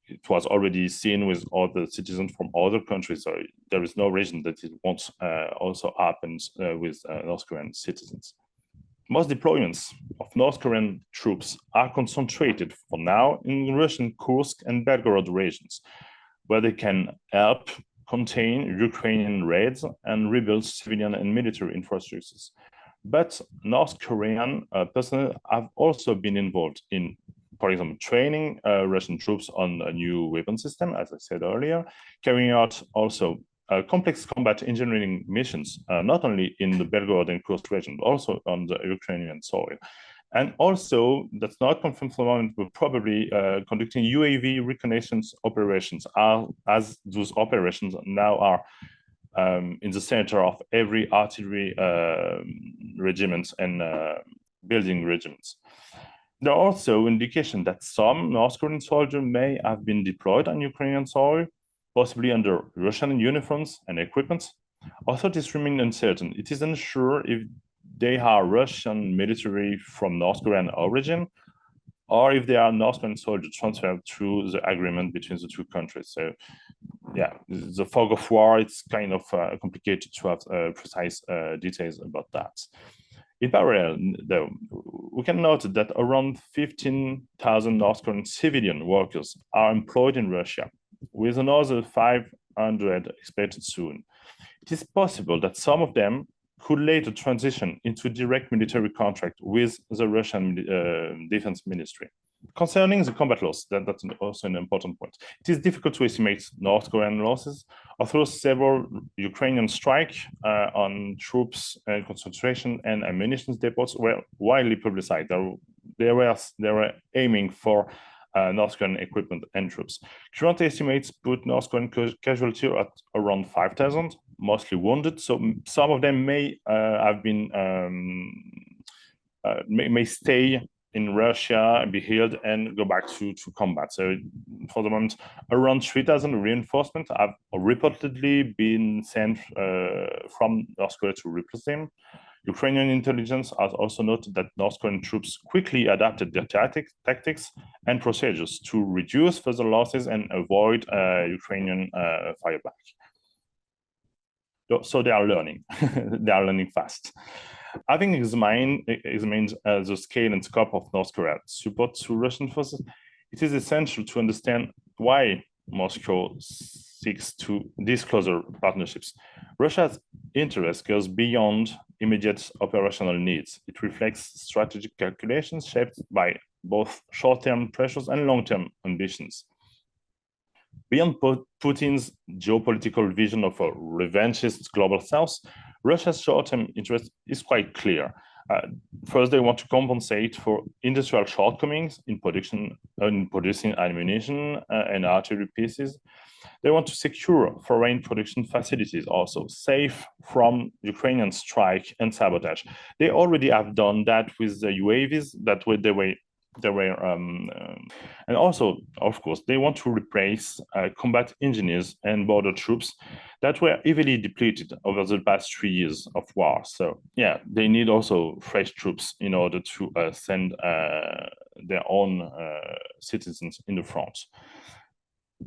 It was already seen with other citizens from other countries, so there is no reason that it won't also happen with North Korean citizens. Most deployments of North Korean troops are concentrated for now in Russian Kursk and Belgorod regions, where they can help contain Ukrainian raids and rebuild civilian and military infrastructures. But North Korean personnel have also been involved in, for example, training Russian troops on a new weapon system, as I said earlier, carrying out also complex combat engineering missions, not only in the Belgorod and Kursk region, but also on the Ukrainian soil. And also, that's not confirmed for the moment, but probably conducting UAV reconnaissance operations, as those operations now are in the center of every artillery regiment and building regiments. There are also indications that some North Korean soldiers may have been deployed on Ukrainian soil, possibly under Russian uniforms and equipment. Authorities remain uncertain. It is unsure if they are Russian military from North Korean origin, or if they are North Korean soldiers transferred through the agreement between the two countries. So, yeah, the fog of war, it's kind of complicated to have precise details about that. In parallel, though, we can note that around 15,000 North Korean civilian workers are employed in Russia, with another 500 expected soon. It is possible that some of them could later transition into direct military contract with the Russian Defense Ministry. Concerning the combat loss, that's also an important point. It is difficult to estimate North Korean losses, although several Ukrainian strikes on troops and concentration and ammunition depots were widely publicized. They were aiming for North Korean equipment and troops. Current estimates put North Korean casualties at around 5,000, mostly wounded. So some of them may have been may stay in Russia, be healed, and go back to combat. So for the moment, around 3,000 reinforcements have reportedly been sent from North Korea to replace them. Ukrainian intelligence has also noted that North Korean troops quickly adapted their tactics and procedures to reduce further losses and avoid Ukrainian fireback. So they are learning. They are learning fast. Having examined the scale and scope of North Korea's support to Russian forces, it is essential to understand why Moscow seeks these closer partnerships. Russia's interest goes beyond immediate operational needs. It reflects strategic calculations shaped by both short-term pressures and long-term ambitions. Beyond Putin's geopolitical vision of a revanchist global south, Russia's short-term interest is quite clear. First, they want to compensate for industrial shortcomings in producing ammunition and artillery pieces. They want to secure foreign production facilities also, safe from Ukrainian strike and sabotage. They already have done that with the UAVs and also, of course, they want to replace combat engineers and border troops that were heavily depleted over the past 3 years of war. So yeah, they need also fresh troops in order to send their own citizens in the front.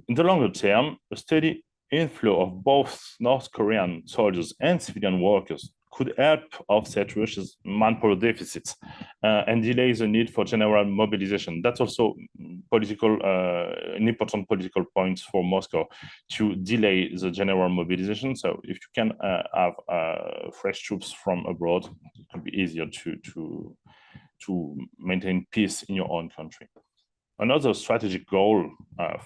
In the longer term, a steady inflow of both North Korean soldiers and civilian workers could help offset Russia's manpower deficits and delay the need for general mobilization. That's also an important political point for Moscow, to delay the general mobilization. So if you can have fresh troops from abroad, it could be easier to maintain peace in your own country. Another strategic goal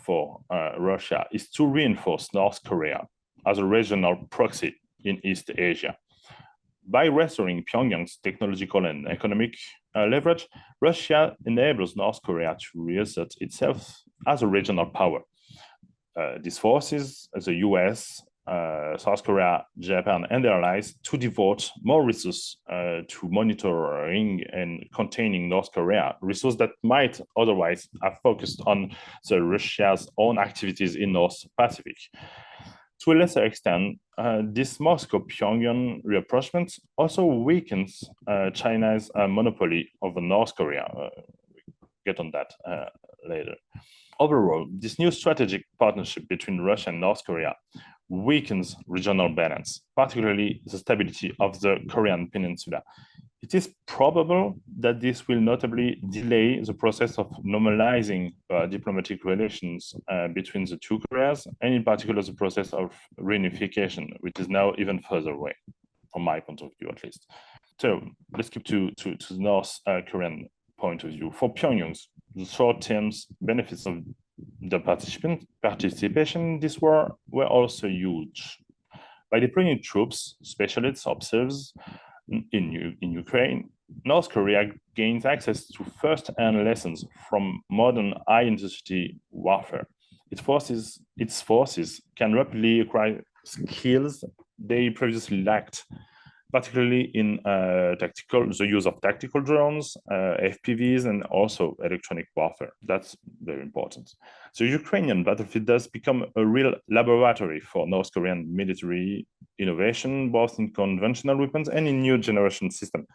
for Russia is to reinforce North Korea as a regional proxy in East Asia. By restoring Pyongyang's technological and economic leverage, Russia enables North Korea to reassert itself as a regional power. These forces, the US, South Korea, Japan, and their allies, to devote more resources to monitoring and containing North Korea, resources that might otherwise have focused on Russia's own activities in North Pacific. To a lesser extent, this Moscow-Pyongyang rapprochement also weakens China's monopoly over North Korea. We'll get on that later. Overall, this new strategic partnership between Russia and North Korea weakens regional balance, particularly the stability of the Korean peninsula. It is probable that this will notably delay the process of normalizing diplomatic relations between the two Koreas, and in particular the process of reunification, which is now even further away, from my point of view at least. So let's keep to the North Korean point of view. For Pyongyang, the short-term benefits of the participation in this war were also huge. By deploying troops, specialists, observers, in Ukraine, North Korea gains access to first-hand lessons from modern high-intensity warfare. Its forces can rapidly acquire skills they previously lacked, particularly in the use of tactical drones, FPVs, and also electronic warfare. That's very important. So Ukrainian battlefield does become a real laboratory for North Korean military innovation, both in conventional weapons and in new generation systems.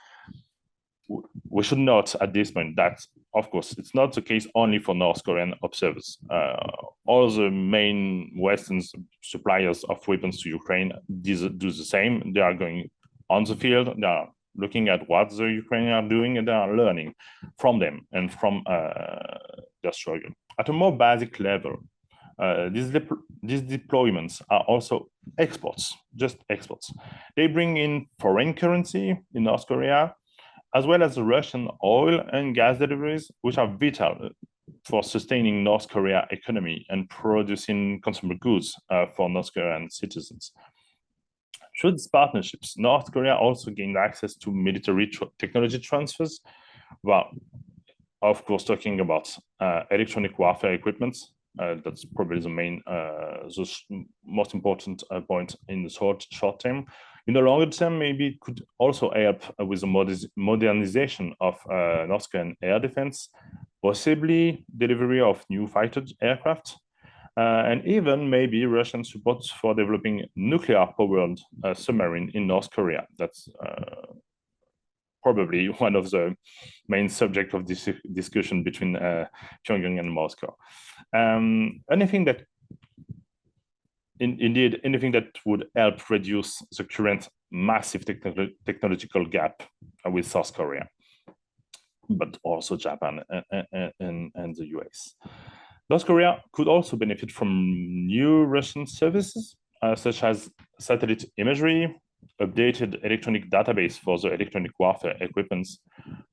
We should note at this point that, of course, it's not the case only for North Korean observers. All the main Western suppliers of weapons to Ukraine do the same. They are going on the field, they are looking at what the Ukrainians are doing, and they are learning from them and from their struggle. At a more basic level, These deployments are also exports, just exports. They bring in foreign currency in North Korea, as well as the Russian oil and gas deliveries, which are vital for sustaining North Korea economy and producing consumer goods for North Korean citizens. Through these partnerships, North Korea also gained access to military technology transfers, while, of course, talking about electronic warfare equipment. That's probably the most important point in the short term. In the longer term, maybe it could also help with the modernization of North Korean air defense, possibly delivery of new fighter aircraft, and even maybe Russian support for developing nuclear-powered submarine in North Korea. That's probably one of the main subjects of this discussion between Pyongyang and Moscow. Anything that would help reduce the current massive technological gap with South Korea, but also Japan and the US. North Korea could also benefit from new Russian services, such as satellite imagery, updated electronic database for the electronic warfare equipments,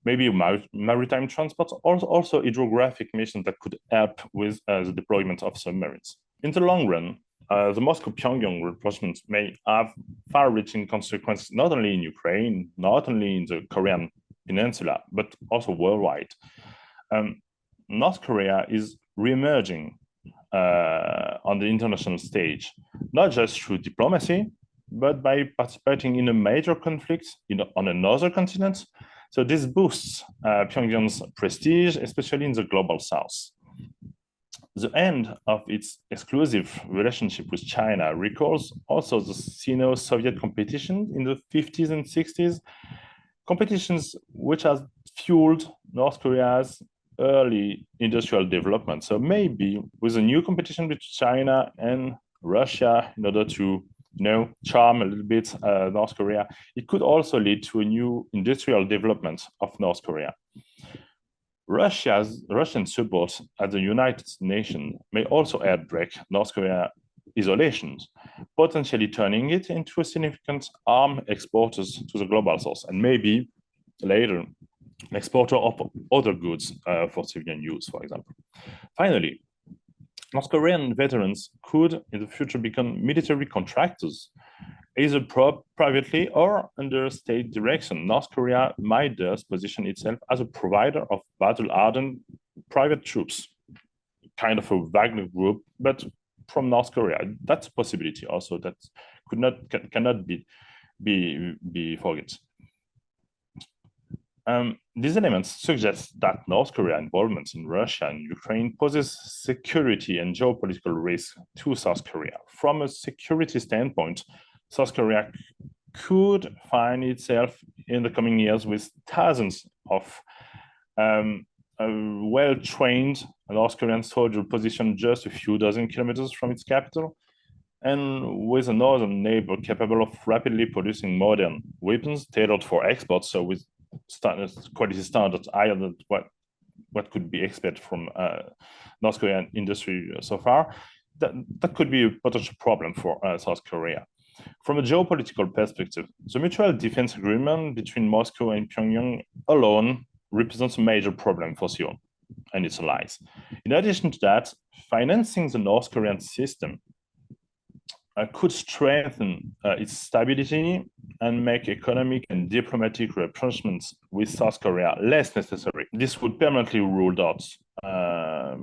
maybe maritime transport, also hydrographic missions that could help with the deployment of submarines. In the long run, the Moscow-Pyongyang rapprochement may have far-reaching consequences, not only in Ukraine, not only in the Korean peninsula, but also worldwide. North Korea is re-emerging on the international stage, not just through diplomacy, but by participating in a major conflict on another continent. So this boosts Pyongyang's prestige, especially in the global south. The end of its exclusive relationship with China recalls also the Sino-Soviet competition in the 50s and 60s, competitions which has fueled North Korea's early industrial development. So maybe with a new competition with China and Russia in order to charm a little bit North Korea, it could also lead to a new industrial development of North Korea. Russian support at the United Nations may also help break North Korea isolation, potentially turning it into a significant arms exporter to the global south, and maybe later an exporter of other goods for civilian use, for example. Finally, North Korean veterans could in the future become military contractors, either privately or under state direction. North Korea might thus position itself as a provider of battle-hardened private troops, kind of a Wagner group, but from North Korea. That's a possibility also that cannot be forgotten. These elements suggest that North Korea's involvement in Russia and Ukraine poses security and geopolitical risk to South Korea. From a security standpoint, South Korea could find itself in the coming years with thousands of well-trained North Korean soldiers positioned just a few dozen kilometers from its capital, and with a northern neighbor capable of rapidly producing modern weapons tailored for export, so with quality standards higher than what could be expected from North Korean industry so far. That could be a potential problem for South Korea. From a geopolitical perspective, the mutual defense agreement between Moscow and Pyongyang alone represents a major problem for Seoul and its allies. In addition to that, financing the North Korean system could strengthen its stability and make economic and diplomatic rapprochements with South Korea less necessary. This would permanently rule out, a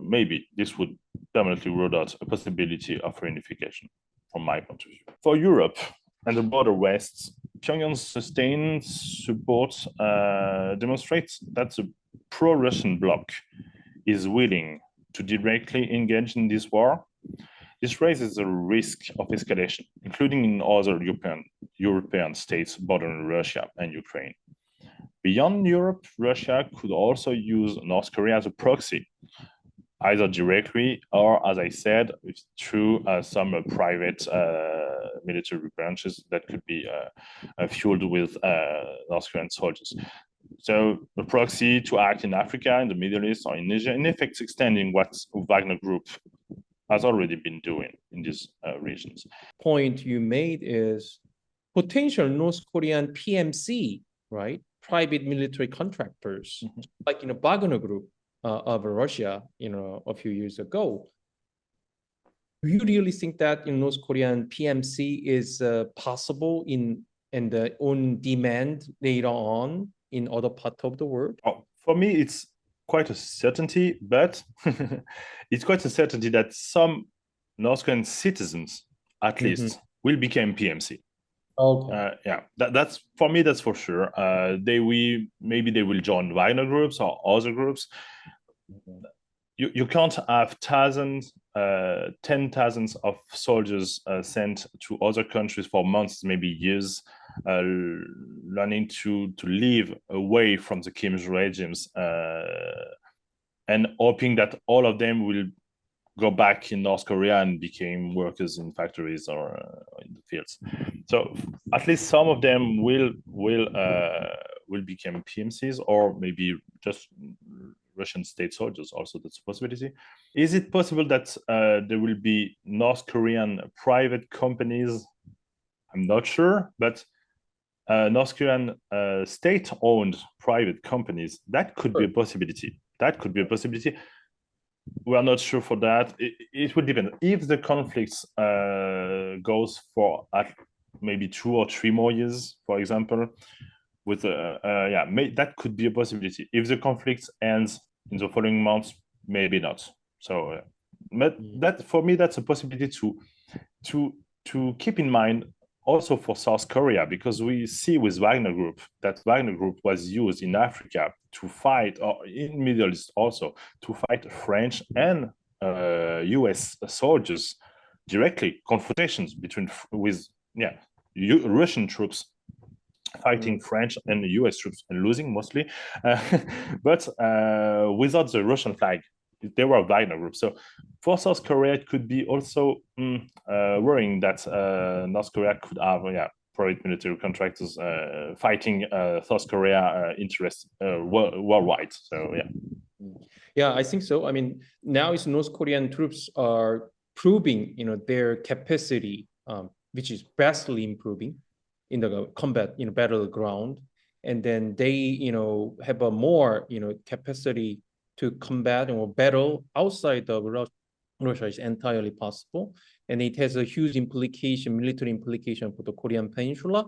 possibility of reunification, from my point of view. For Europe and the broader West, Pyongyang's sustained support demonstrates that the pro-Russian bloc is willing to directly engage in this war. This raises the risk of escalation, including in other European states bordering Russia and Ukraine. Beyond Europe, Russia could also use North Korea as a proxy, either directly or, as I said, through some private military branches that could be fueled with North Korean soldiers. So a proxy to act in Africa, in the Middle East, or in Asia, in effect extending what Wagner Group has already been doing in these regions. Point you made is potential North Korean PMC, right? Private military contractors, like Wagner Group of Russia, a few years ago. Do you really think that North Korean PMC is possible and on demand later on in other parts of the world? Oh, for me, it's quite a certainty, but it's quite a certainty that some North Korean citizens, at least, will become PMC. Okay. Yeah, that's for me. That's for sure. Maybe they will join Wagner groups or other groups. You can't have thousands, 10,000s of soldiers sent to other countries for months, maybe years, learning to live away from the Kim's regimes, and hoping that all of them will go back in North Korea and became workers in factories or in the fields. So at least some of them will become PMCs, or maybe just Russian state soldiers. Also, that's a possibility. Is it possible that there will be North Korean private companies? I'm not sure, but North Korean state-owned private companies, that could be a possibility. That could be a possibility. We are not sure for that. It would depend. If the conflicts goes for maybe 2 or 3 more years, for example, with that could be a possibility. If the conflict ends in the following months, maybe not. So, but that for me, that's a possibility to keep in mind also for South Korea, because we see with Wagner Group that Wagner Group was used in Africa to fight, or in Middle East also, to fight French and US soldiers directly, confrontations with Russian troops fighting French and US troops and losing mostly, but without the Russian flag. They were a Wagner Group. So for South Korea, it could be also worrying that North Korea could have private military contractors fighting South Korea interests worldwide. So yeah, I think so. I mean, now it's North Korean troops are proving their capacity, which is vastly improving in the combat battleground, and then they have a more capacity to combat or battle outside of Russia is entirely possible, and it has a huge military implication for the Korean Peninsula